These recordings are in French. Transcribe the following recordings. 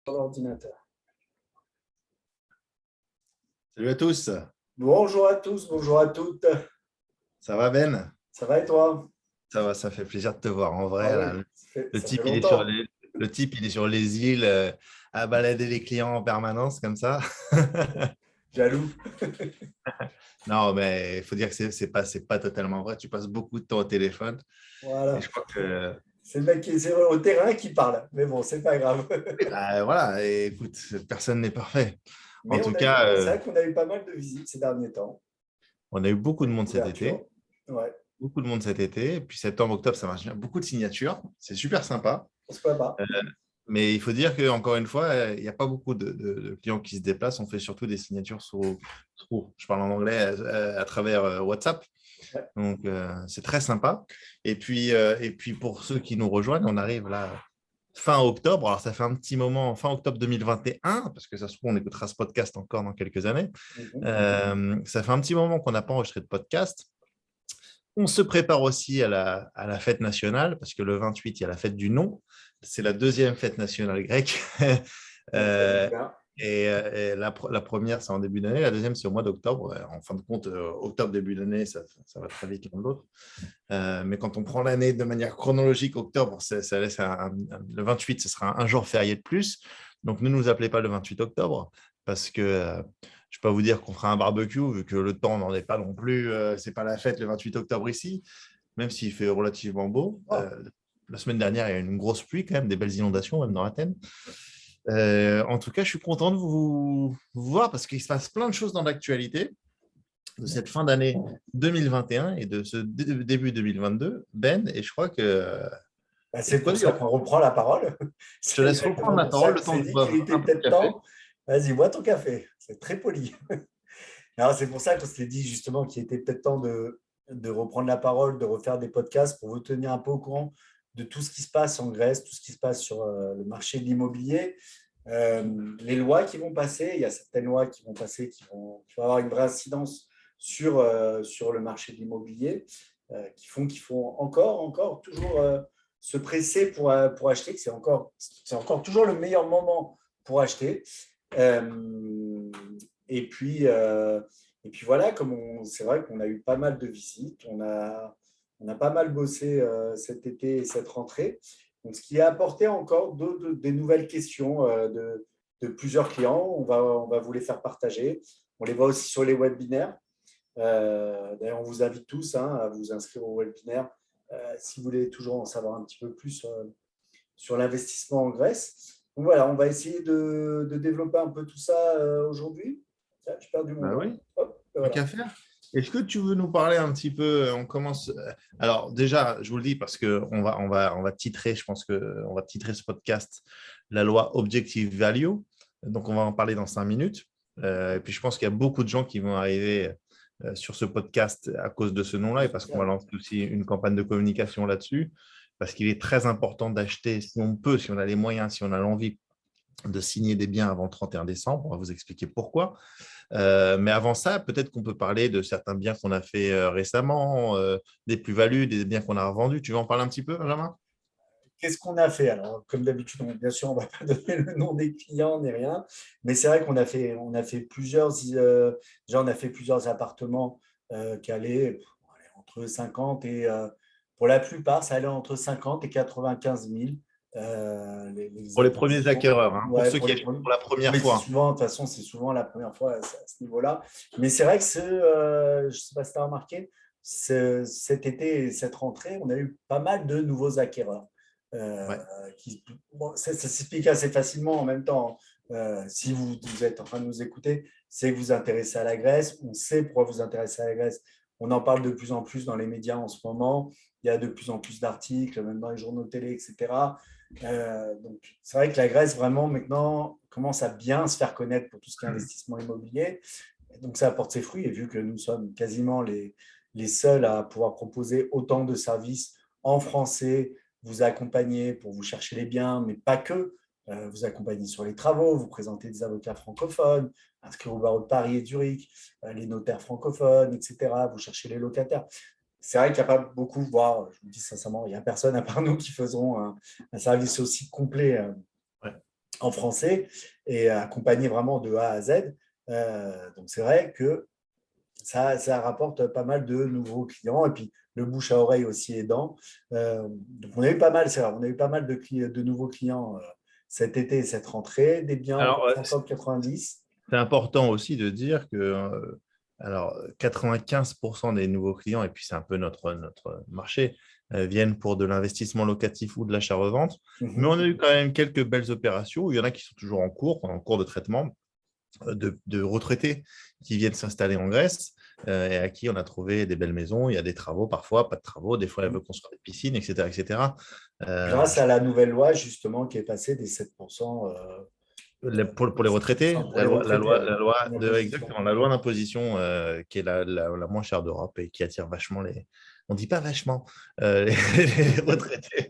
Sur l'ordinateur. Salut à tous, Bonjour à tous, bonjour à toutes. ça va Ben? Ça va et toi? Ça va, ça fait plaisir de te voir. En Ah vrai, oui, là, le ça fait type, il est sur longtemps. les îles à balader les clients en permanence comme ça. Jaloux. Non, mais il faut dire que c'est pas totalement vrai. Tu passes beaucoup de temps au téléphone et Voilà. je crois que C'est le mec qui est au terrain qui parle. Mais bon, c'est pas grave. oui, bah, voilà. Et écoute, personne n'est parfait. En Mais tout cas, c'est vrai qu'on a eu pas mal de visites ces derniers temps. on a eu beaucoup de monde cet Couverture. été, Ouais, beaucoup de monde cet été. Et puis septembre, octobre, ça marche bien. Beaucoup de signatures. C'est super sympa. pourquoi pas. Mais il faut dire qu'encore une fois, il n'y a pas beaucoup de clients qui se déplacent. On fait surtout des signatures je parle en anglais, à travers WhatsApp. Ouais. Donc, c'est très sympa. Et puis, pour ceux qui nous rejoignent, on arrive là fin octobre. Alors, ça fait un petit moment, fin octobre 2021, parce que ça se trouve, on écoutera ce podcast encore dans quelques années. Mhm. Ça fait un petit moment qu'on n'a pas enregistré de podcast. On se prépare aussi à la fête nationale, parce que le 28, il y a la fête du nom. C'est la deuxième fête nationale grecque. Ça tombe Euh, bien. et la première, c'est en début d'année. La deuxième, c'est au mois d'octobre. En fin de compte, octobre, début d'année, ça va très vite l'un de l'autre. Mais quand on prend l'année de manière chronologique, octobre, ça laisse le 28, ce sera un jour férié de plus. Donc, ne nous appelez pas le 28 octobre, parce que je ne vais pas vous dire qu'on fera un barbecue, vu que le temps n'en est pas non plus. Ce n'est pas la fête le 28 octobre ici, même s'il fait relativement beau. Oh, La semaine dernière, il y a eu une grosse pluie quand même, des belles inondations, même dans Athènes. En tout cas, je suis content de vous voir parce qu'il se passe plein de choses dans l'actualité de cette fin d'année 2021 et de ce début 2022, Ben, et je crois que bah, et c'est pour quoi ça dire, qu'on reprend la parole. je te C'est laisse reprendre exactement la pour ça parole le qu'on temps s'est que je dit qu'il boive était un peu de peut-être café. temps. Vas-y, bois ton café. C'est très poli. Alors, c'est pour ça qu'on s'est dit justement qu'il était peut-être temps de reprendre la parole, de refaire des podcasts pour vous tenir un peu au courant de tout ce qui se passe en Grèce, tout ce qui se passe sur le marché de l'immobilier, les lois qui vont passer. Il y a certaines lois qui vont passer qui vont avoir une vraie incidence sur le marché de l'immobilier, qui font qu'il faut encore toujours se presser pour acheter, que c'est encore toujours le meilleur moment pour acheter. Euh, et puis, euh, et puis voilà, c'est vrai qu'on a eu pas mal de visites, on a pas mal bossé cet été et cette rentrée. Donc, ce qui a apporté encore des nouvelles questions de plusieurs clients. On va vous les faire partager. On les voit aussi sur les webinaires. D'ailleurs, on vous invite tous à vous inscrire au webinaire si vous voulez toujours en savoir un petit peu plus sur l'investissement en Grèce. Donc voilà, on va essayer de développer un peu tout ça aujourd'hui. Tiens, j'ai perdu mon Bah doigt. oui, Hop, tant voilà. qu'à faire. Est-ce que tu veux nous parler un petit peu? On commence. Alors déjà, je vous le dis parce que on va titrer. Je pense que on va titrer ce podcast la loi Objective Value. Donc on va en parler dans 5 minutes. Et puis je pense qu'il y a beaucoup de gens qui vont arriver sur ce podcast à cause de ce nom-là et parce qu'on va Génial. lancer aussi une campagne de communication là-dessus. Parce qu'il est très important d'acheter, si on peut, si on a les moyens, si on a l'envie de signer des biens avant le 31 décembre. On va vous expliquer pourquoi. Mais avant ça, peut-être qu'on peut parler de certains biens qu'on a fait récemment, des plus-values, des biens qu'on a revendus. Tu veux en parler un petit peu, Benjamin? Qu'est-ce qu'on a fait? Alors, comme d'habitude, bien sûr, on ne va pas donner le nom des clients ni rien, mais c'est vrai qu'on a fait déjà, on a fait plusieurs appartements qui allaient entre 50 et, pour la plupart, ça allait entre 50 et 95 000, les Pour les premiers acquisitions. acquéreurs, hein, pour Ouais, ceux pour qui les achètent premiers. pour la première Oui, fois. de toute façon, c'est souvent la première fois à ce niveau-là. Mais c'est vrai que je ne sais pas si tu as remarqué, cet été et cette rentrée, on a eu pas mal de nouveaux acquéreurs. Euh, Ouais. bon, ça s'explique assez facilement en même temps. Si vous êtes en train de nous écouter, c'est que vous vous intéressez à la Grèce. On sait pourquoi vous vous intéressez à la Grèce. On en parle de plus en plus dans les médias en ce moment. Il y a de plus en plus d'articles, même dans les journaux télé, etc. Donc, c'est vrai que la Grèce, vraiment, maintenant, commence à bien se faire connaître pour tout ce qui est investissement immobilier. Donc, ça apporte ses fruits. Et vu que nous sommes quasiment les seuls à pouvoir proposer autant de services en français, vous accompagner pour vous chercher les biens, mais pas que. Vous accompagner sur les travaux, vous présenter des avocats francophones, inscrire au barreau de Paris et Zurich, les notaires francophones, etc. Vous cherchez les locataires. C'est vrai qu'il n'y a pas beaucoup, voire, je vous dis sincèrement, il n'y a personne à part nous qui faisons un service aussi complet. Ouais. en français et accompagné vraiment de A à Z. Donc, c'est vrai que ça rapporte pas mal de nouveaux clients et puis le bouche à oreille aussi aidant. Donc, on a eu pas mal, c'est vrai, on a eu pas mal de nouveaux clients cet été et cette rentrée, des biens Alors, entre 50-90. c'est important aussi de dire que alors, 95% des nouveaux clients, et puis c'est un peu notre marché, viennent pour de l'investissement locatif ou de l'achat-revente. Mais on a eu quand même quelques belles opérations où il y en a qui sont toujours en cours de traitement, de retraités qui viennent s'installer en Grèce et à qui on a trouvé des belles maisons. Il y a des travaux parfois, pas de travaux. Des fois, elles veulent construire des piscines, etc. etc. Grâce à la nouvelle loi, justement, qui est passée des 7% Pour les retraités, pour les retraités, l'imposition. exactement, la loi d'imposition qui est la moins chère d'Europe et qui attire vachement les. On ne dit pas vachement les retraités.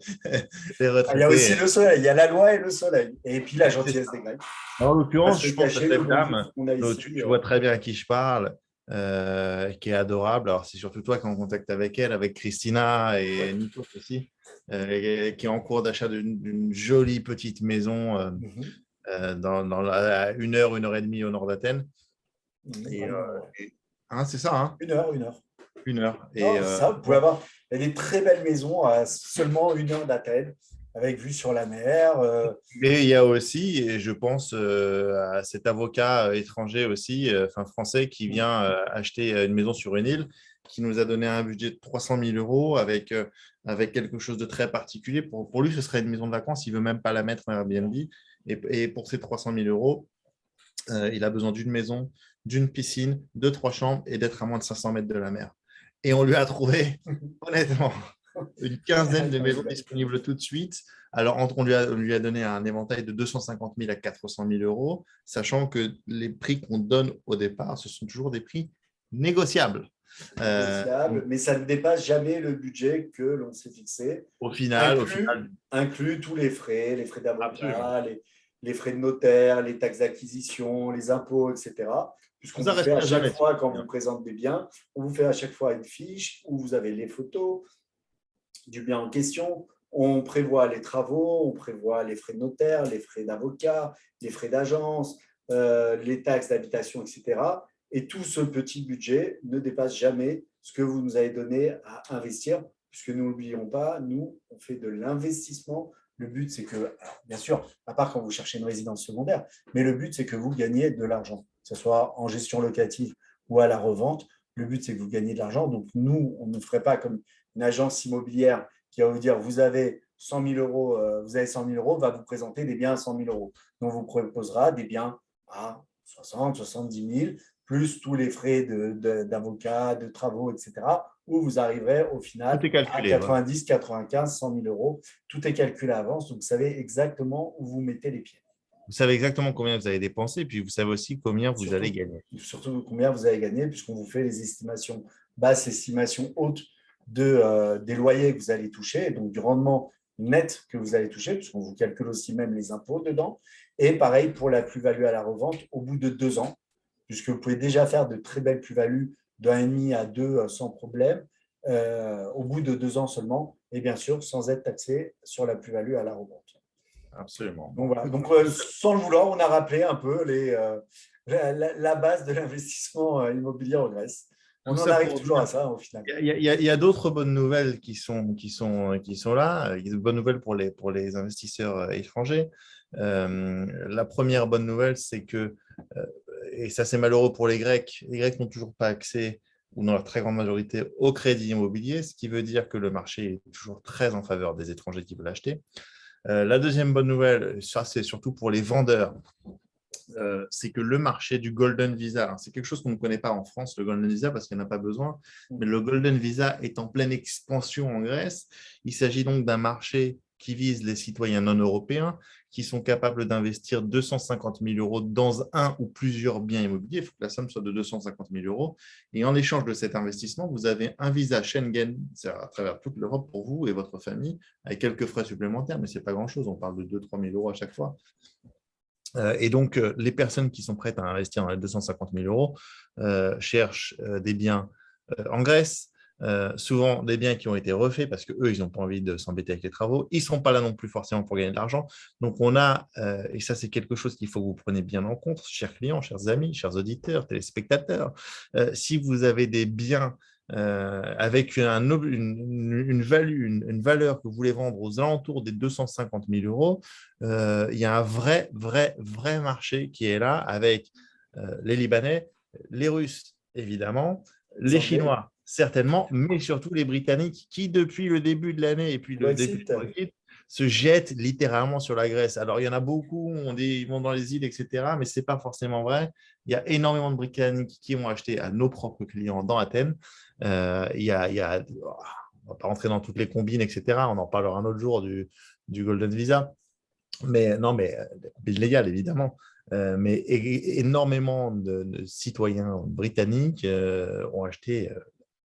Les Ah, il y a aussi retraités. le soleil, il y a la loi et le soleil. Et puis la C'est gentillesse ça. des Grecs. En Pas l'occurrence, se je pense à cacher le cette bon vivre dame, qu'on a ici. tu vois très bien à qui je parle, qui est adorable. Alors, c'est surtout toi qui es en contact avec elle, avec Christina et Nico aussi, qui est en cours d'achat d'une jolie petite maison Mhm. à 1 heure et demie au nord d'Athènes. Et, Vraiment, ouais. hein, c'est ça, hein, 1 heure, 1 heure. 1 heure. Et Non, c'est ça, vous pouvez bon. avoir des très belles maisons à seulement 1 heure d'Athènes, avec vue sur la mer. Mais il y a aussi, et je pense à cet avocat étranger aussi, enfin français, qui vient acheter une maison sur une île, qui nous a donné un budget de 300 000 euros avec quelque chose de très particulier. Pour lui, ce serait une maison de vacances, il ne veut même pas la mettre en Airbnb. Et pour ces 300 000 euros, il a besoin d'une maison, d'une piscine, de 3 chambres et d'être à moins de 500 mètres de la mer. Et on lui a trouvé, honnêtement, une quinzaine de maisons disponibles tout de suite. Alors, on lui a donné un éventail de 250 000 à 400 000 euros, sachant que les prix qu'on donne au départ, ce sont toujours des prix négociables. Négociable, mais ça ne dépasse jamais le budget que l'on s'est fixé, Au inclus, final, inclus tous les frais absolument. d'avocat, les frais de notaire, les taxes d'acquisition, les impôts, etc. Puisqu'on Ça vous fait à reste chaque jamais. fois, quand vous présente des biens, on vous fait à chaque fois une fiche où vous avez les photos du bien en question. On prévoit les travaux, on prévoit les frais de notaire, les frais d'avocat, les frais d'agence, les taxes d'habitation, etc. Et tout ce petit budget ne dépasse jamais ce que vous nous avez donné à investir, puisque nous n'oublions pas, nous, on fait de l'investissement. Le but, c'est que, alors, bien sûr, à part quand vous cherchez une résidence secondaire, mais le but, c'est que vous gagnez de l'argent, que ce soit en gestion locative ou à la revente. Le but, c'est que vous gagnez de l'argent. Donc, nous, on ne ferait pas comme une agence immobilière qui va vous dire vous avez 100 000 euros, vous avez 100 000 euros, va vous présenter des biens à 100 000 euros. Donc, on vous proposera des biens à 60, 70 000, plus tous les frais d'avocat, de travaux, etc., où vous arriverez au Tout final est à calculé. Voilà. 90, 95, 100 000 euros. Tout est calculé à l'avance, donc vous savez exactement où vous mettez les pieds. Vous savez exactement combien vous allez dépenser, puis vous savez aussi combien vous allez Surtout, gagner. surtout combien vous avez gagné, puisqu'on vous fait les estimations basses, estimations hautes des loyers que vous allez toucher, donc du rendement net que vous allez toucher, puisqu'on vous calcule aussi même les impôts dedans. Et pareil pour la plus-value à la revente au bout de 2 ans, puisque vous pouvez déjà faire de très belles plus-values d'1,5 à 2 sans problème, au bout de 2 ans seulement, et bien sûr sans être taxé sur la plus-value à la revente. Absolument. Donc Bon, voilà, écoute, donc sans le vouloir, on a rappelé un peu la base de l'investissement immobilier en Grèce. tout On en ça arrive pour toujours à dire. ça au final. Il y a d'autres bonnes nouvelles qui sont là. Il y a de bonnes nouvelles pour les investisseurs étrangers. La première bonne nouvelle, c'est que, euh, et ça c'est malheureux pour les Grecs n'ont toujours pas accès, ou dans leur très grande majorité, au crédit immobilier, ce qui veut dire que le marché est toujours très en faveur des étrangers qui veulent acheter. La deuxième bonne nouvelle, ça c'est surtout pour les vendeurs, c'est que le marché du Golden Visa, c'est quelque chose qu'on ne connaît pas en France, le Golden Visa, parce qu'il n'y en a pas besoin, mais le Golden Visa est en pleine expansion en Grèce. Il s'agit donc d'un marché qui vise les citoyens non européens qui sont capables d'investir 250 000 euros dans un ou plusieurs biens immobiliers. Il faut que la somme soit de 250 000 euros. Et en échange de cet investissement, vous avez un visa Schengen, c'est-à-dire à travers toute l'Europe pour vous et votre famille, avec quelques frais supplémentaires, mais ce n'est pas grand-chose. On parle de 2 000 à 3 000 euros à chaque fois. Et donc, les personnes qui sont prêtes à investir dans les 250 000 euros cherchent des biens en Grèce, souvent des biens qui ont été refaits parce qu'eux, ils n'ont pas envie de s'embêter avec les travaux. Ils ne sont pas là non plus forcément pour gagner de l'argent. Donc, on a, et ça, c'est quelque chose qu'il faut que vous preniez bien en compte, chers clients, chers amis, chers auditeurs, téléspectateurs. Si vous avez des biens avec une valeur que vous voulez vendre aux alentours des 250 000 euros, il y a un vrai marché qui est là avec les Libanais, les Russes, évidemment, les Chinois, certainement, mais surtout les Britanniques qui, depuis le début de l'année et puis le début du Brexit, se jettent littéralement sur la Grèce. Alors, il y en a beaucoup, on dit ils vont dans les îles, etc., mais ce n'est pas forcément vrai. Il y a énormément de Britanniques qui ont acheté à nos propres clients dans Athènes. On ne va pas rentrer dans toutes les combines, etc. On en parlera un autre jour du Golden Visa. Mais non, mais légal, évidemment. Mais énormément de citoyens britanniques ont acheté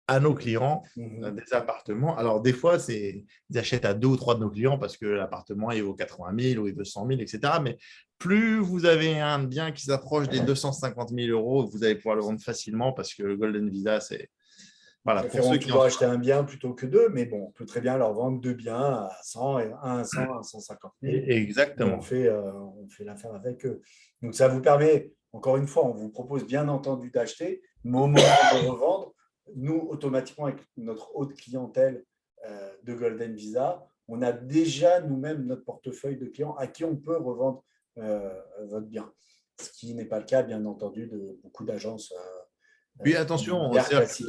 à nos clients des appartements. Alors, des fois, ils achètent à 2 ou 3 de nos clients parce que l'appartement, il vaut 80 000 ou il vaut 100 000, etc. Mais plus vous avez un bien qui s'approche des 250 000 euros, vous allez pouvoir le vendre facilement parce que le Golden Visa, c'est… Voilà, pour ceux qui vont acheter un bien plutôt que 2, mais bon, on peut très bien leur vendre 2 biens à 100, un à 100, à 150 000. Exactement. On fait l'affaire avec eux. Donc, ça vous permet, encore une fois, on vous propose bien entendu d'acheter, mais au moment de revendre, nous, automatiquement, avec notre haute clientèle de Golden Visa, on a déjà nous-mêmes notre portefeuille de clients à qui on peut revendre votre bien. Ce qui n'est pas le cas, bien entendu, de beaucoup d'agences. Oui, attention, classiques.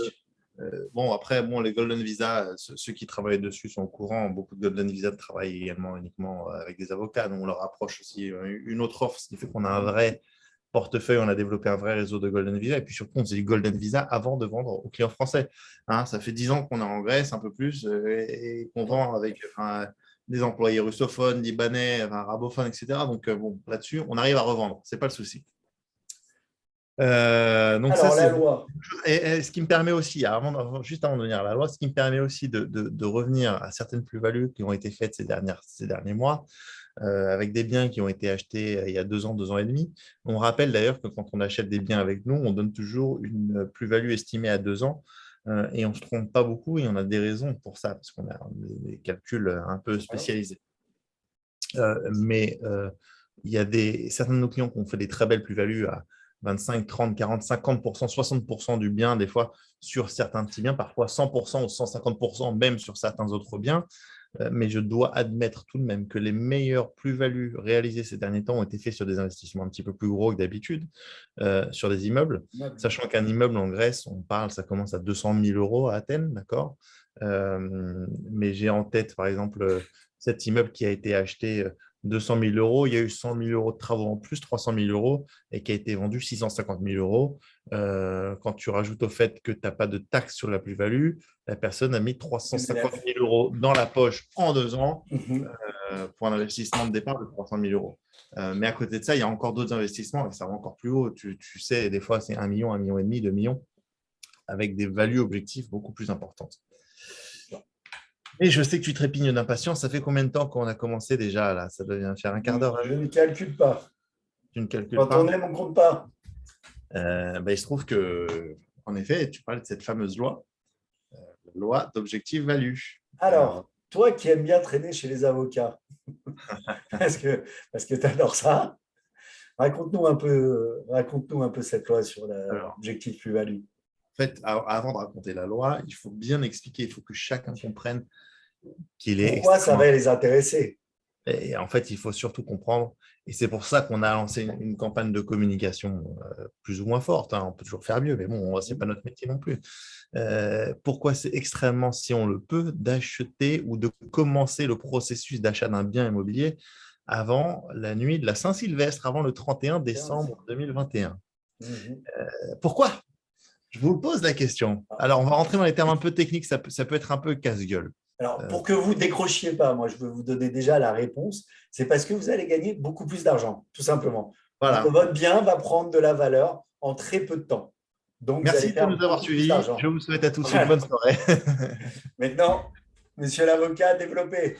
Bon, après, les Golden Visa, ceux qui travaillent dessus sont au courant. Beaucoup de Golden Visa travaillent également uniquement avec des avocats. Donc, on leur approche aussi une autre offre, ce qui fait qu'on a un vrai portefeuille, on a développé un vrai réseau de Golden Visa. Et puis surtout, on faisait du Golden Visa avant de vendre aux clients français. Ça fait 10 ans qu'on est en Grèce, un peu plus, et qu'on vend avec des employés russophones, libanais, arabophones, etc. Donc, là-dessus, on arrive à revendre. Ce n'est pas le souci. Donc alors, ça, la loi. Et ce qui me permet aussi, juste avant de venir à la loi, ce qui me permet aussi de revenir à certaines plus-values qui ont été faites ces derniers mois, avec des biens qui ont été achetés il y a 2 ans, 2 ans et demi. On rappelle d'ailleurs que quand on achète des biens avec nous, on donne toujours une plus-value estimée à 2 ans. Et on ne se trompe pas beaucoup et on a des raisons pour ça, parce qu'on a des calculs un peu spécialisés. Mais il y a certains de nos clients qui ont fait des très belles plus-values à 25, 30, 40, 50%, 60% du bien, des fois sur certains petits biens, parfois 100% ou 150% même sur certains autres biens. Mais je dois admettre tout de même que les meilleures plus-values réalisées ces derniers temps ont été faites sur des investissements un petit peu plus gros que d'habitude, sur des immeubles. Sachant qu'un immeuble en Grèce, ça commence à 200 000 euros à Athènes, d'accord. Mais j'ai en tête, par exemple, cet immeuble qui a été acheté 200 000 euros, il y a eu 100 000 euros de travaux en plus, 300 000 euros, et qui a été vendu 650 000 euros. Quand tu rajoutes au fait que tu n'as pas de taxe sur la plus-value, la personne a mis 350 000 euros dans la poche en 2 ans pour un investissement de départ de 300 000 euros. Mais à côté de ça, il y a encore d'autres investissements et ça va encore plus haut. Tu sais, des fois, c'est 1 million, 1,5 million, 2 millions, avec des values objectives beaucoup plus importantes. Et je sais que tu trépignes d'impatience. Ça fait combien de temps qu'on a commencé déjà là? Ça devient faire un quart d'heure. Je ne calcule pas. Tu ne calcules pas. Quand on aime, on ne compte pas. Il se trouve que, en effet, tu parles de cette fameuse loi, la loi d'objectif value. Alors, toi qui aimes bien traîner chez les avocats, parce que tu adores ça, raconte-nous un peu cette loi sur l'objectif plus-value. En fait, avant de raconter la loi, il faut bien expliquer, il faut que chacun comprenne qu'il est… Pourquoi ça va les intéresser? Et en fait, il faut surtout comprendre, et c'est pour ça qu'on a lancé une campagne de communication plus ou moins forte. On peut toujours faire mieux, mais bon, ce n'est pas notre métier non plus. Pourquoi c'est extrêmement, si on le peut, d'acheter ou de commencer le processus d'achat d'un bien immobilier avant la nuit de la Saint-Sylvestre, avant le 31 décembre 2021. Pourquoi? Je vous pose la question. Alors, on va rentrer dans les termes un peu techniques, ça peut être un peu casse-gueule. Alors, pour que vous ne décrochiez pas, moi, je veux vous donner déjà la réponse. C'est parce que vous allez gagner beaucoup plus d'argent, tout simplement. Voilà. Votre bien va prendre de la valeur en très peu de temps. Donc, merci de nous avoir suivis. Je vous souhaite à tous une bonne soirée. Maintenant, monsieur l'avocat, développez.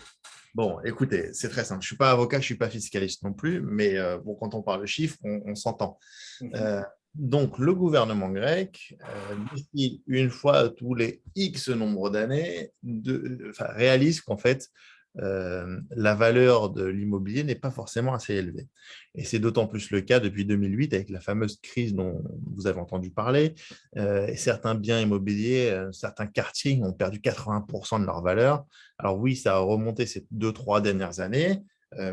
Bon, écoutez, c'est très simple. Je ne suis pas avocat, je ne suis pas fiscaliste non plus, mais quand on parle de chiffres, on s'entend. Donc, le gouvernement grec, d'ici une fois tous les X nombre d'années, réalise qu'en fait, la valeur de l'immobilier n'est pas forcément assez élevée. Et c'est d'autant plus le cas depuis 2008 avec la fameuse crise dont vous avez entendu parler. Et certains biens immobiliers, certains quartiers ont perdu 80% de leur valeur. Alors oui, ça a remonté ces 2-3 dernières années,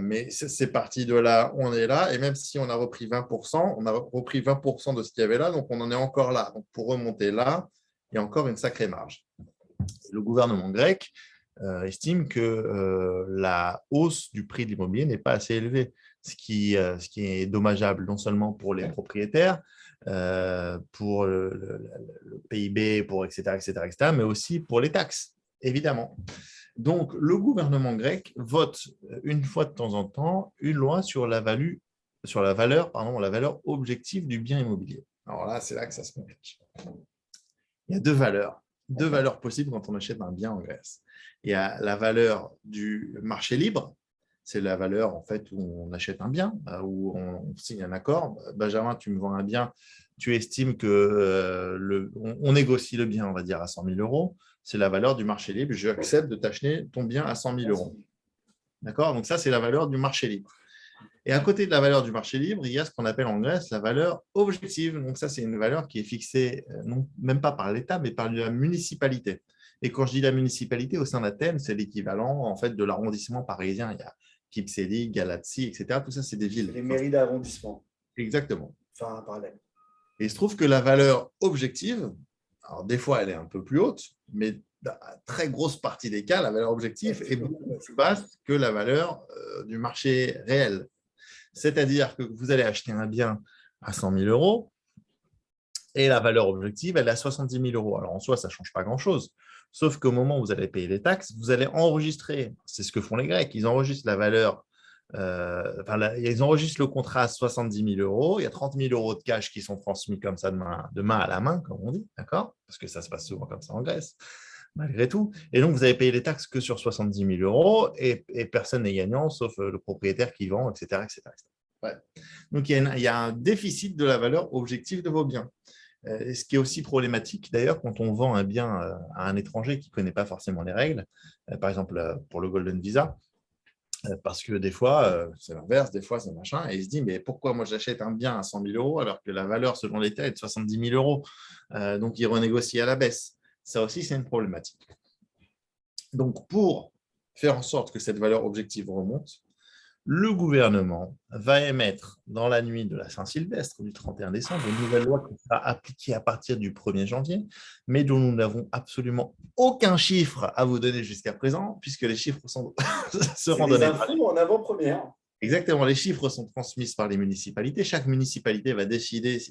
mais c'est parti de là, on est là, et même si on a repris 20%, on a repris 20% de ce qu'il y avait là, donc on en est encore là. Donc pour remonter là, il y a encore une sacrée marge. Et le gouvernement grec estime que la hausse du prix de l'immobilier n'est pas assez élevée, ce qui est dommageable non seulement pour les propriétaires, pour le PIB, pour etc., etc., etc., mais aussi pour les taxes, évidemment. Donc, le gouvernement grec vote une fois de temps en temps une loi sur la valeur objective du bien immobilier. Alors là, c'est là que ça se complique. Il y a deux valeurs possibles quand on achète un bien en Grèce. Il y a la valeur du marché libre, c'est la valeur en fait où on achète un bien, où on signe un accord. Benjamin, tu me vends un bien, tu estimes que on négocie le bien, on va dire, à 100 000 euros. C'est la valeur du marché libre. Je accepte de t'acheter ton bien à 100 000 euros. D'accord? Donc ça, c'est la valeur du marché libre. Et à côté de la valeur du marché libre, il y a ce qu'on appelle en Grèce la valeur objective. Donc ça, c'est une valeur qui est fixée non, même pas par l'État, mais par la municipalité. Et quand je dis la municipalité, au sein d'Athènes, c'est l'équivalent en fait de l'arrondissement parisien. Il y a Kypseli, Galatsi, etc. Tout ça, c'est des villes. Les mairies d'arrondissement. Exactement. Enfin, parallèle. Et il se trouve que la valeur objective, alors des fois, elle est un peu plus haute, mais dans la très grosse partie des cas, la valeur objective est beaucoup plus basse que la valeur du marché réel. C'est-à-dire que vous allez acheter un bien à 100 000 euros et la valeur objective, elle est à 70 000 euros. Alors en soi, ça ne change pas grand-chose. Sauf qu'au moment où vous allez payer les taxes, vous allez enregistrer, c'est ce que font les Grecs, ils enregistrent la valeur, ils enregistrent le contrat à 70 000 euros, il y a 30 000 euros de cash qui sont transmis comme ça de main à la main, comme on dit, d'accord? Parce que ça se passe souvent comme ça en Grèce, malgré tout. Et donc, vous avez payé les taxes que sur 70 000 euros et personne n'est gagnant, sauf le propriétaire qui vend, etc. etc., etc. Ouais. Donc, il y a un déficit de la valeur objective de vos biens. Ce qui est aussi problématique, d'ailleurs, quand on vend un bien à un étranger qui ne connaît pas forcément les règles, par exemple pour le Golden Visa, parce que des fois, c'est l'inverse, des fois, c'est machin, et il se dit, mais pourquoi moi j'achète un bien à 100 000 euros alors que la valeur selon l'État est de 70 000 euros. Donc, il renégocie à la baisse. Ça aussi, c'est une problématique. Donc, pour faire en sorte que cette valeur objective remonte, le gouvernement va émettre dans la nuit de la Saint-Sylvestre, du 31 décembre, une nouvelle loi qui sera appliquée à partir du 1er janvier, mais dont nous n'avons absolument aucun chiffre à vous donner jusqu'à présent, puisque les chiffres seront donnés. C'est des infos en avant-première. Exactement, les chiffres sont transmis par les municipalités. Chaque municipalité va décider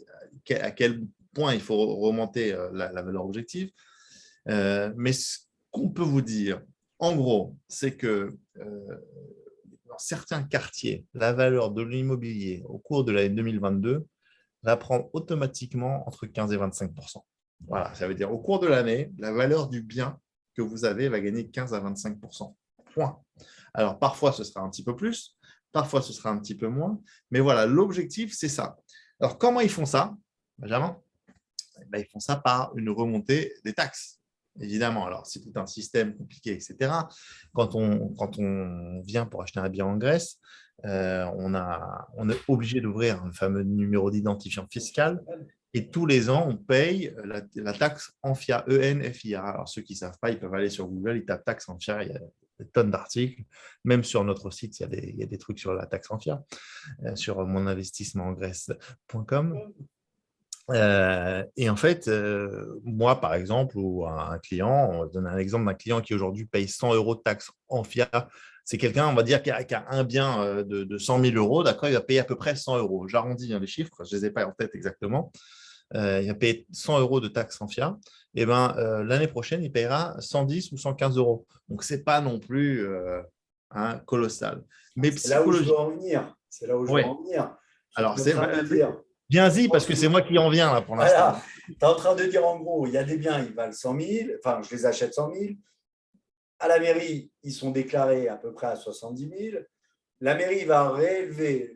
à quel point il faut remonter la valeur objective. Mais ce qu'on peut vous dire, en gros, c'est que dans certains quartiers, la valeur de l'immobilier au cours de l'année 2022 va prendre automatiquement entre 15 et 25%. Voilà, ça veut dire au cours de l'année, la valeur du bien que vous avez va gagner 15 à 25%. Point. Alors, parfois, ce sera un petit peu plus, parfois, ce sera un petit peu moins, mais voilà, l'objectif, c'est ça. Alors, comment ils font ça, Benjamin? Ils font ça par une remontée des taxes. Évidemment, alors c'est tout un système compliqué, etc. Quand on vient pour acheter un bien en Grèce, on est obligé d'ouvrir un fameux numéro d'identifiant fiscal et tous les ans, on paye la taxe ENFIA, ENFIA. Alors ceux qui ne savent pas, ils peuvent aller sur Google, ils tapent taxe ENFIA, il y a des tonnes d'articles. Même sur notre site, il y a des trucs sur la taxe ENFIA, sur moninvestissementengrèce.com. Et en fait, moi, par exemple, ou un client, on va donner un exemple d'un client qui aujourd'hui paye 100 euros de taxe ENFIA. C'est quelqu'un, on va dire, qui a un bien de 100 000 euros, d'accord, il va payer à peu près 100 euros. J'arrondis les chiffres, je ne les ai pas en tête exactement. Il va payer 100 euros de taxe ENFIA. Et ben, l'année prochaine, il payera 110 ou 115 euros. Donc, ce n'est pas non plus colossal. Mais c'est là où je veux psychologiquement. en venir. C'est là où je veux Oui. en venir. Alors, Tu es en train de dire. viens-y, parce que c'est moi qui en viens là pour l'instant. Voilà, tu es en train de dire en gros, il y a des biens, ils valent 100 000, enfin, je les achète 100 000. À la mairie, ils sont déclarés à peu près à 70 000. La mairie va réélever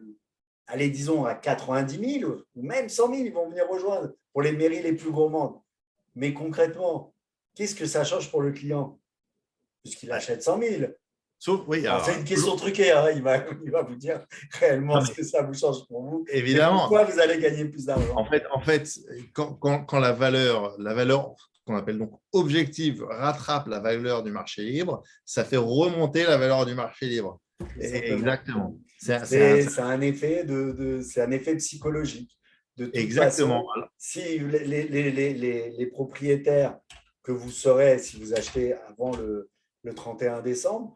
allez, disons à 90 000 ou même 100 000, ils vont venir rejoindre pour les mairies les plus gourmandes. Mais concrètement, qu'est-ce que ça change pour le client? Puisqu'il achète 100 000. Sauf, oui, Alors, c'est alors, une question truquée, hein. Il va vous dire réellement non, ce que ça vous change pour vous et évidemment. pourquoi vous allez gagner plus d'argent. En fait, quand la valeur qu'on appelle donc objective rattrape la valeur du marché libre, ça fait remonter la valeur du marché libre. Exactement. C'est un effet c'est un effet psychologique. De toute Exactement. façon, si les propriétaires que vous serez si vous achetez avant le 31 décembre,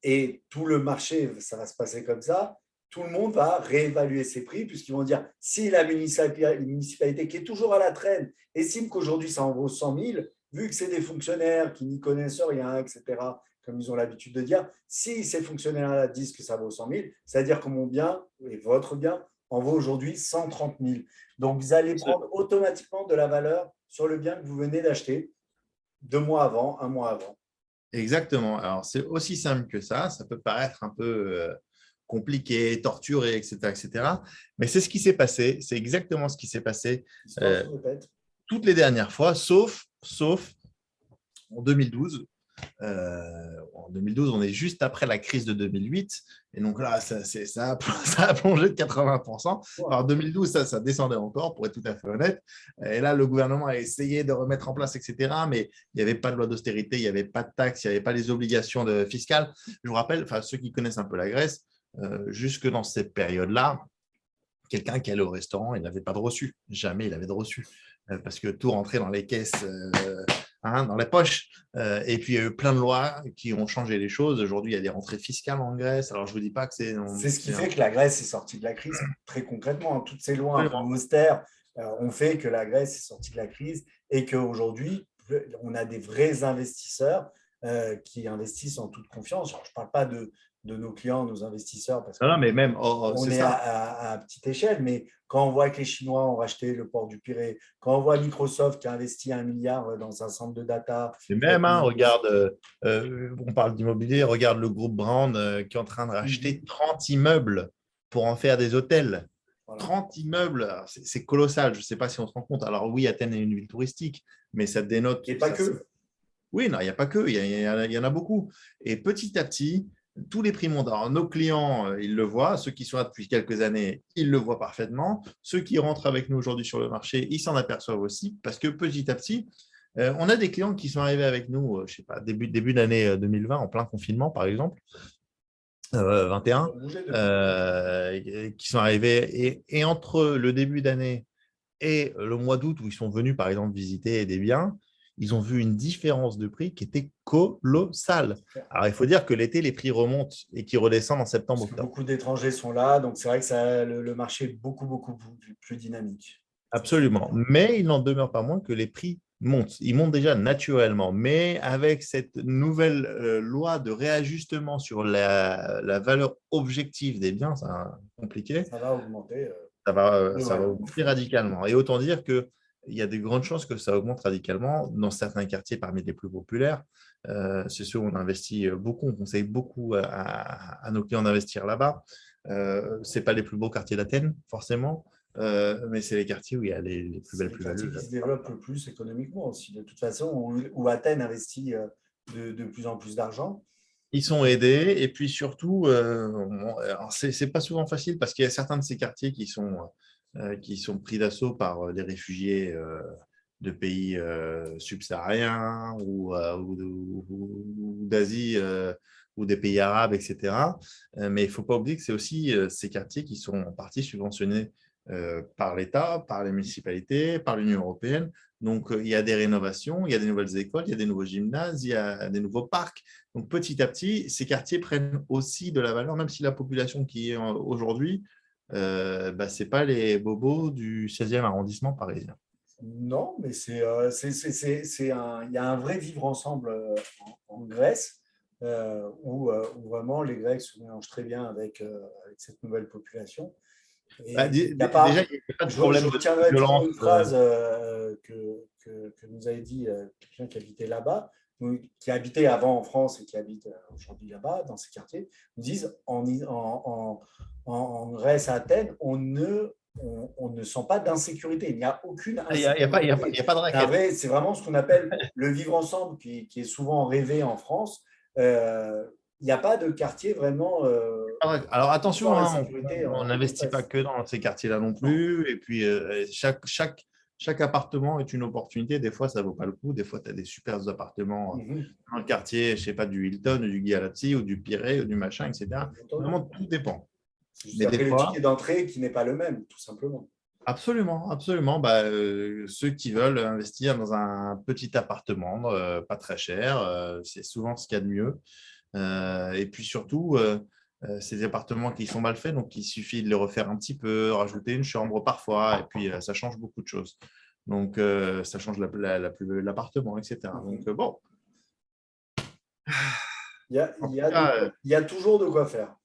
et tout le marché, ça va se passer comme ça, tout le monde va réévaluer ses prix puisqu'ils vont dire si la municipalité qui est toujours à la traîne estime qu'aujourd'hui ça en vaut 100 000, vu que c'est des fonctionnaires qui n'y connaissent rien, etc., comme ils ont l'habitude de dire, si ces fonctionnaires-là disent que ça vaut 100 000, c'est-à-dire que mon bien et votre bien en vaut aujourd'hui 130 000. Donc vous allez prendre automatiquement de la valeur sur le bien que vous venez d'acheter 2 mois avant, 1 mois avant. Exactement. Alors, c'est aussi simple que ça. Ça peut paraître un peu compliqué, torturé, etc., etc. Mais c'est ce qui s'est passé. C'est exactement ce qui s'est passé toutes les dernières fois, sauf en 2012. En 2012, on est juste après la crise de 2008. Et donc là, ça a plongé de 80%. Alors, 2012, ça descendait encore, pour être tout à fait honnête. Et là, le gouvernement a essayé de remettre en place, etc. Mais il n'y avait pas de loi d'austérité, il n'y avait pas de taxes, il n'y avait pas les obligations fiscales. Je vous rappelle, ceux qui connaissent un peu la Grèce, jusque dans cette période-là, quelqu'un qui allait au restaurant, il n'avait pas de reçu. Jamais il avait de reçu. Parce que tout rentrait dans les caisses, dans les poches. Et puis, il y a eu plein de lois qui ont changé les choses. Aujourd'hui, il y a des rentrées fiscales en Grèce. Alors, je ne vous dis pas que c'est… C'est ce qui fait que la Grèce est sortie de la crise, très concrètement. Toutes ces lois un peu austères ont fait que la Grèce est sortie de la crise et qu'aujourd'hui, on a des vrais investisseurs qui investissent en toute confiance. Alors, je ne parle pas de nos clients, nos investisseurs, parce non, mais même, on est à petite échelle, mais quand on voit que les Chinois ont racheté le port du Pirée, quand on voit Microsoft qui a investi 1 milliard dans un centre de data. Et même, regarde, on parle d'immobilier, regarde le groupe Brand qui est en train de racheter 30 immeubles pour en faire des hôtels. Voilà. 30 immeubles, c'est colossal. Je ne sais pas si on se rend compte. Alors oui, Athènes est une ville touristique, mais ça dénote… Et pas que. Oui, non, il n'y a pas que, il y en a beaucoup. Et petit à petit, tous les prix montent. Alors, nos clients, ils le voient. Ceux qui sont là depuis quelques années, ils le voient parfaitement. Ceux qui rentrent avec nous aujourd'hui sur le marché, ils s'en aperçoivent aussi parce que petit à petit, on a des clients qui sont arrivés avec nous, je ne sais pas, début d'année 2020, en plein confinement, par exemple, 21, qui sont arrivés. Et entre le début d'année et le mois d'août, où ils sont venus, par exemple, visiter des biens, ils ont vu une différence de prix qui était colossale. Alors, il faut dire que l'été, les prix remontent et qu'ils redescendent en septembre-octobre. Beaucoup d'étrangers sont là, donc c'est vrai que le marché est beaucoup plus dynamique. Absolument. Mais il n'en demeure pas moins que les prix montent. Ils montent déjà naturellement. Mais avec cette nouvelle loi de réajustement sur la valeur objective des biens, c'est compliqué. Ça va augmenter. Ça va augmenter radicalement. Et autant dire qu'il y a de grandes chances que ça augmente radicalement dans certains quartiers parmi les plus populaires. C'est ceux où on investit beaucoup, on conseille beaucoup à nos clients d'investir là-bas. Ce n'est pas les plus beaux quartiers d'Athènes, forcément, mais c'est les quartiers où il y a les plus belles plus-values. C'est les quartiers qui se développent le plus économiquement aussi, de toute façon, où Athènes investit de plus en plus d'argent. Ils sont aidés et puis surtout, ce n'est pas souvent facile parce qu'il y a certains de ces quartiers qui sont pris d'assaut par des réfugiés de pays subsahariens ou d'Asie ou des pays arabes, etc. Mais il ne faut pas oublier que c'est aussi ces quartiers qui sont en partie subventionnés par l'État, par les municipalités, par l'Union européenne. Donc, il y a des rénovations, il y a des nouvelles écoles, il y a des nouveaux gymnases, il y a des nouveaux parcs. Donc, petit à petit, ces quartiers prennent aussi de la valeur, même si la population qui est aujourd'hui, ce n'est pas les bobos du 16e arrondissement parisien. Non, mais il y a un vrai vivre ensemble en Grèce, où vraiment les Grecs se mélangent très bien avec cette nouvelle population. Déjà, il n'y a pas de problème de violence. Une phrase que nous avait dit quelqu'un qui habitait là-bas, qui habitaient avant en France et qui habitent aujourd'hui là-bas, dans ces quartiers, nous disent en Grèce, à Athènes, on ne sent pas d'insécurité. Il n'y a aucune Il n'y a, insécurité. y a pas de raquette. C'est vraiment ce qu'on appelle le vivre ensemble, qui est souvent rêvé en France. Il n'y a pas de quartier vraiment Alors attention, sans hein, insécurité on en n'investit pas Grèce. que dans ces quartiers-là non Non. plus. Et puis, chaque appartement est une opportunité. Des fois, ça ne vaut pas le coup. Des fois, tu as des super appartements Mhm. dans le quartier, je ne sais pas, du Hilton, du Galaxy ou du Pirée ou du machin, etc. Vraiment, tout dépend. C'est juste Mais des après le fois, ticket d'entrée qui n'est pas le même, tout simplement. absolument, absolument. Bah, ceux qui veulent investir dans un petit appartement, pas très cher, c'est souvent ce qu'il y a de mieux. Et puis surtout, ces appartements qui sont mal faits, donc il suffit de les refaire un petit peu, rajouter une chambre parfois, et puis ça change beaucoup de choses. Donc, ça change l'appartement, etc. Donc, bon, en tout cas, Il y a toujours de quoi faire.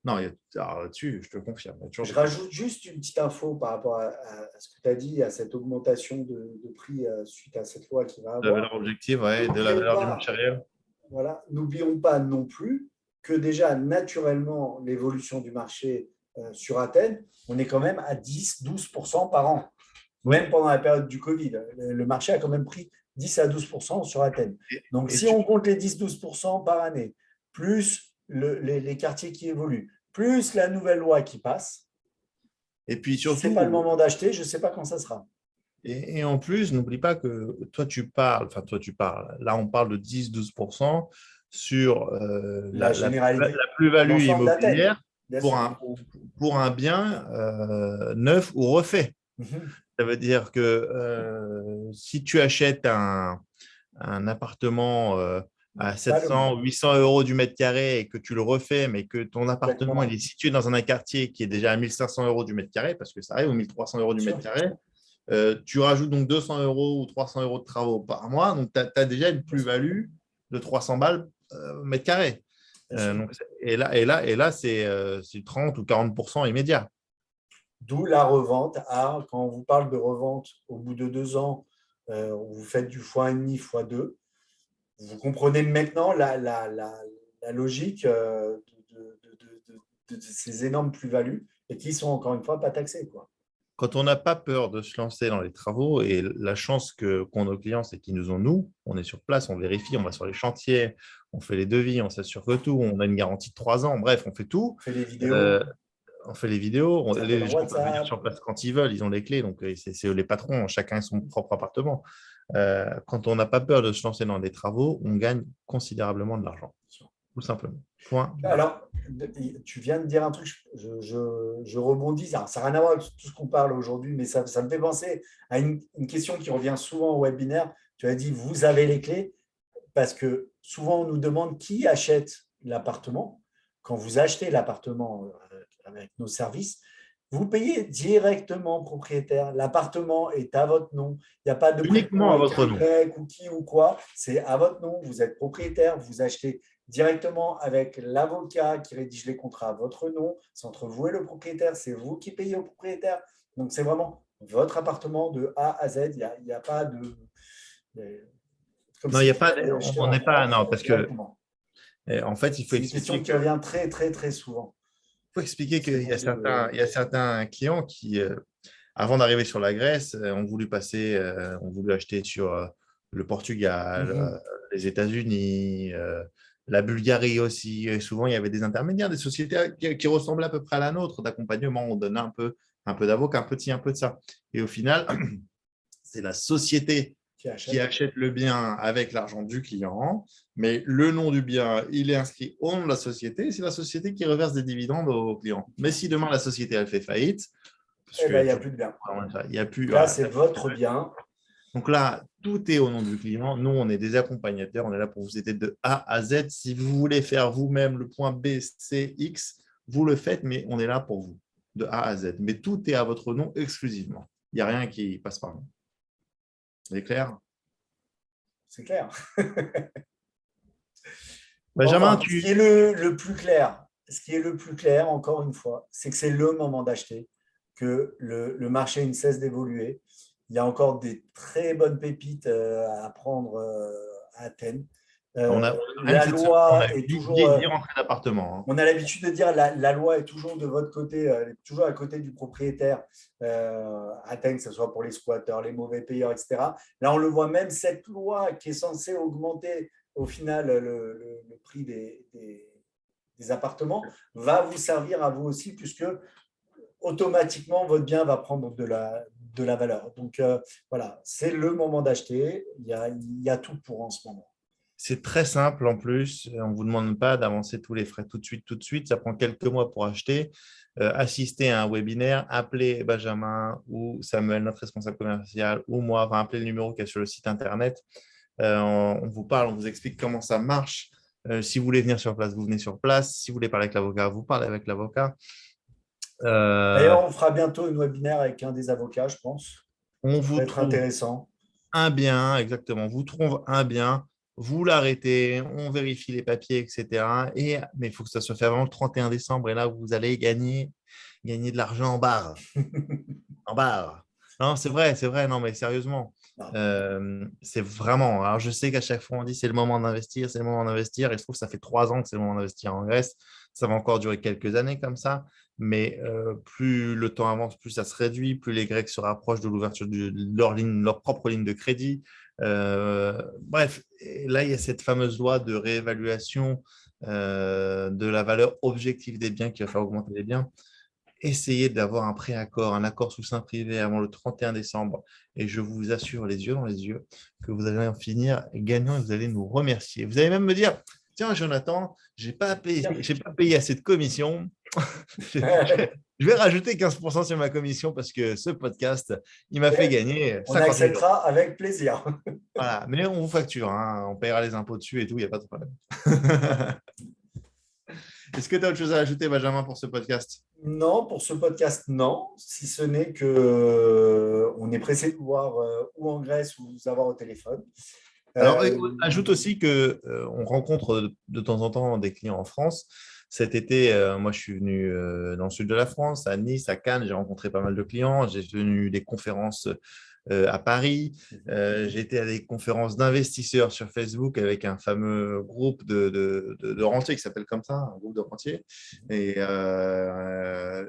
non, alors là-dessus, je te confirme. Il y a toujours Je de quoi. rajoute juste une petite info par rapport à ce que tu as dit, à cette augmentation de prix suite à cette loi qui va De la avoir. valeur objective, ouais, de la N'oublions valeur du pas, marché réel. voilà, n'oublions pas non plus que déjà, naturellement, l'évolution du marché sur Athènes, on est quand même à 10-12% par an. Oui. Même pendant la période du Covid, le marché a quand même pris 10 à 12% sur Athènes. Donc, Et si tu, on compte les 10-12% par année, plus les quartiers qui évoluent, plus la nouvelle loi qui passe, et puis si ce n'est pas le surtout, moment d'acheter, je ne sais pas quand ça sera. et en plus, n'oublie pas que toi tu parles, là on parle de 10-12% sur La la généralité, plus-value l'ensemble d'Athènes, immobilière bien pour sûr. un bien neuf ou refait. Mhm. Ça veut dire que si tu achètes un appartement à Pas le même, 700 ou 800 euros du mètre carré et que tu le refais, mais que ton appartement il exactement, est situé dans un quartier qui est déjà à 1500 euros du mètre carré, parce que ça arrive, ou 1300 euros bien du mètre sûr. carré, tu rajoutes donc 200 euros ou 300 euros de travaux par mois, donc tu as déjà une Bien sûr, plus-value de 300 balles mètre carré. bien sûr. Et là c'est 30 ou 40% immédiat. D'où la revente quand on vous parle de revente au bout de 2 ans, vous faites du x1,5, x2, vous comprenez maintenant la logique de ces énormes plus-values et qui sont encore une fois pas taxées, quoi. Quand on n'a pas peur de se lancer dans les travaux, et la chance qu'ont nos clients, c'est qu'ils nous ont, nous, on est sur place, on vérifie, on va sur les chantiers, on fait les devis, on s'assure que tout, on a une garantie de 3 ans, bref, on fait tout. On fait les Euh, vidéos, on fait les vidéos, on s'appelle les en gens peuvent venir WhatsApp. sur place quand ils veulent, ils ont les clés, donc c'est eux les patrons, chacun a son propre appartement. Quand on n'a pas peur de se lancer dans des travaux, on gagne considérablement de l'argent, tout simplement. Point barre. Alors, tu viens de dire un truc, je rebondis. Alors, ça n'a rien à voir avec tout ce qu'on parle aujourd'hui, mais ça me fait penser à une question qui revient souvent au webinaire. Tu as dit, vous avez les clés, parce que souvent, on nous demande qui achète l'appartement. Quand vous achetez l'appartement avec nos services, vous payez directement au propriétaire. L'appartement est à votre nom. Il n'y a pas de prête-nom Uniquement à avec votre un nom. Y ou qui ou quoi. C'est à votre nom. Vous êtes propriétaire. Vous achetez directement avec l'avocat qui rédige les contrats à votre nom. C'est entre vous et le propriétaire. C'est vous qui payez au propriétaire. Donc, c'est vraiment votre appartement de A à Z. Il n'y a pas de. Comme Non, il y si a tu pas, l'avais acheté on en n'est pas, France non, parce que directement. en fait, il faut C'est une question expliquer qui que revient très, très, très souvent. qu'il C'est y a beaucoup de. il y a certains clients qui, avant d'arriver sur la Grèce, ont voulu acheter sur le Portugal, Mhm. les États-Unis, la Bulgarie aussi. Et souvent, il y avait des intermédiaires, des sociétés qui ressemblaient à peu près à la nôtre, d'accompagnement. On donnait un peu d'avocat, un peu de ci, un peu de ça. Et au final, c'est la société Qui qui achète. achète le bien avec l'argent du client, mais le nom du bien, il est inscrit au nom de la société, c'est la société qui reverse des dividendes aux clients. Mais si demain la société elle fait faillite, parce Eh bien, que il n'y a plus de bien. il y a plus, Là, voilà. c'est votre bien. Donc là, tout est au nom du client. Nous, on est des accompagnateurs, on est là pour vous aider de A à Z. Si vous voulez faire vous-même le point B, C, X, vous le faites, mais on est là pour vous, de A à Z. Mais tout est à votre nom exclusivement. Il n'y a rien qui passe par nous. C'est clair? C'est clair. Benjamin, Enfin, ce qui est le plus clair, encore une fois, c'est que c'est le moment d'acheter, que le marché ne cesse d'évoluer. Il y a encore des très bonnes pépites à prendre Athènes. On a, La loi est 10 toujours. 10 rentrées d'appartement. Hein. On a l'habitude de dire la loi est toujours de votre côté, elle est toujours à côté du propriétaire. Athènes, que ce soit pour les squatteurs, les mauvais payeurs, etc. Là, on le voit même, cette loi qui est censée augmenter au final le prix des appartements va vous servir à vous aussi, puisque automatiquement, votre bien va prendre de la valeur. Donc, voilà, c'est le moment d'acheter. Il y a tout pour en ce moment. C'est très simple en plus. On ne vous demande pas d'avancer tous les frais tout de suite, tout de suite. Ça prend quelques mois pour acheter. Assister à un webinaire, appeler Benjamin ou Samuel, notre responsable commercial, ou moi, enfin, appeler le numéro qui est sur le site internet. On vous parle, on vous explique comment ça marche. Si vous voulez venir sur place, vous venez sur place. Si vous voulez parler avec l'avocat, vous parlez avec l'avocat. D'ailleurs, on fera bientôt une webinaire avec un des avocats, je pense. On Ça vous va être trouve intéressant. un bien, exactement. Vous trouve un bien, vous l'arrêtez, on vérifie les papiers, etc. Mais il faut que ça se fasse avant le 31 décembre. Et là, vous allez gagner de l'argent en barre. En barre. Non, c'est vrai. Non, mais sérieusement. C'est vraiment. Alors, je sais qu'à chaque fois, on dit c'est le moment d'investir, c'est le moment d'investir. Et je trouve que ça fait 3 ans que c'est le moment d'investir en Grèce. Ça va encore durer quelques années comme ça. Mais plus le temps avance, plus ça se réduit, plus les Grecs se rapprochent de l'ouverture de leur propre ligne de crédit. Bref, et là, il y a cette fameuse loi de réévaluation de la valeur objective des biens qui va faire augmenter les biens. Essayez d'avoir un préaccord, un accord sous seing privé avant le 31 décembre. Et je vous assure, les yeux dans les yeux, que vous allez en finir gagnant et vous allez nous remercier. Vous allez même me dire, tiens, Jonathan, je n'ai pas payé assez de commission. Je vais rajouter 15% sur ma commission parce que ce podcast, il m'a fait gagner 50 000 €. On acceptera avec plaisir. Voilà. Mais on vous facture, hein. On paiera les impôts dessus et tout, il n'y a pas de problème. Est-ce que tu as autre chose à ajouter, Benjamin, pour ce podcast? Non, pour ce podcast, non. Si ce n'est que on est pressé de vous voir ou en Grèce ou vous avoir au téléphone. Alors, ajoute aussi qu'on rencontre de temps en temps des clients en France. Cet été, moi, je suis venu dans le sud de la France, à Nice, à Cannes. J'ai rencontré pas mal de clients. J'ai tenu des conférences à Paris. J'ai été à des conférences d'investisseurs sur Facebook avec un fameux groupe de rentiers qui s'appelle comme ça, un groupe de rentiers. Et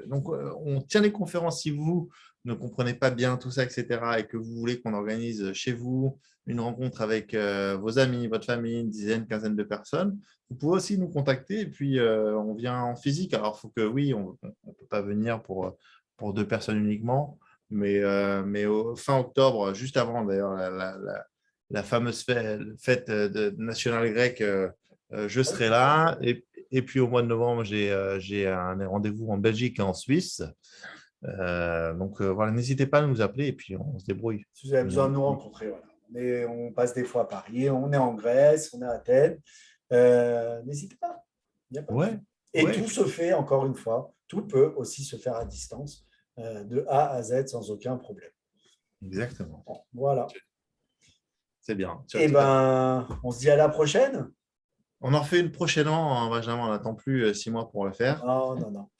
donc, on tient des conférences si vous ne comprenez pas bien tout ça, etc., et que vous voulez qu'on organise chez vous une rencontre avec vos amis, votre famille, une dizaine, quinzaine de personnes. Vous pouvez aussi nous contacter et puis on vient en physique. Alors, il faut que, oui, on ne peut pas venir pour 2 personnes uniquement, mais au fin octobre, juste avant d'ailleurs la fameuse fête nationale grecque, je serai là. Et puis au mois de novembre, j'ai un rendez-vous en Belgique et en Suisse. Donc voilà, n'hésitez pas à nous appeler et puis on se débrouille. Si vous avez besoin de nous rencontrer, voilà. Mais on passe des fois à Paris, on est en Grèce, on est à Athènes. N'hésitez pas. Il y a pas de... Et tout se fait, encore une fois, tout peut aussi se faire à distance, de A à Z sans aucun problème. Exactement. Voilà. C'est bien. Et ben, on se dit à la prochaine. On en refait une prochainement, hein, Benjamin. On n'attend plus 6 mois pour le faire. Non.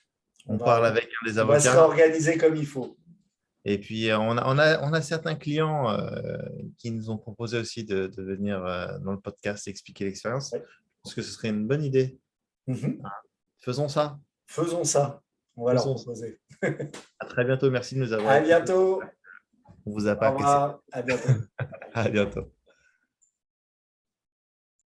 On parle avec des avocats. On va se réorganiser comme il faut. Et puis, on a certains clients qui nous ont proposé aussi de venir dans le podcast expliquer l'expérience. Ouais. Je pense que ce serait une bonne idée. Faisons ça. On va leur proposer. À très bientôt. Merci de nous avoir. À bientôt. On vous a pas cassé. À bientôt. À bientôt.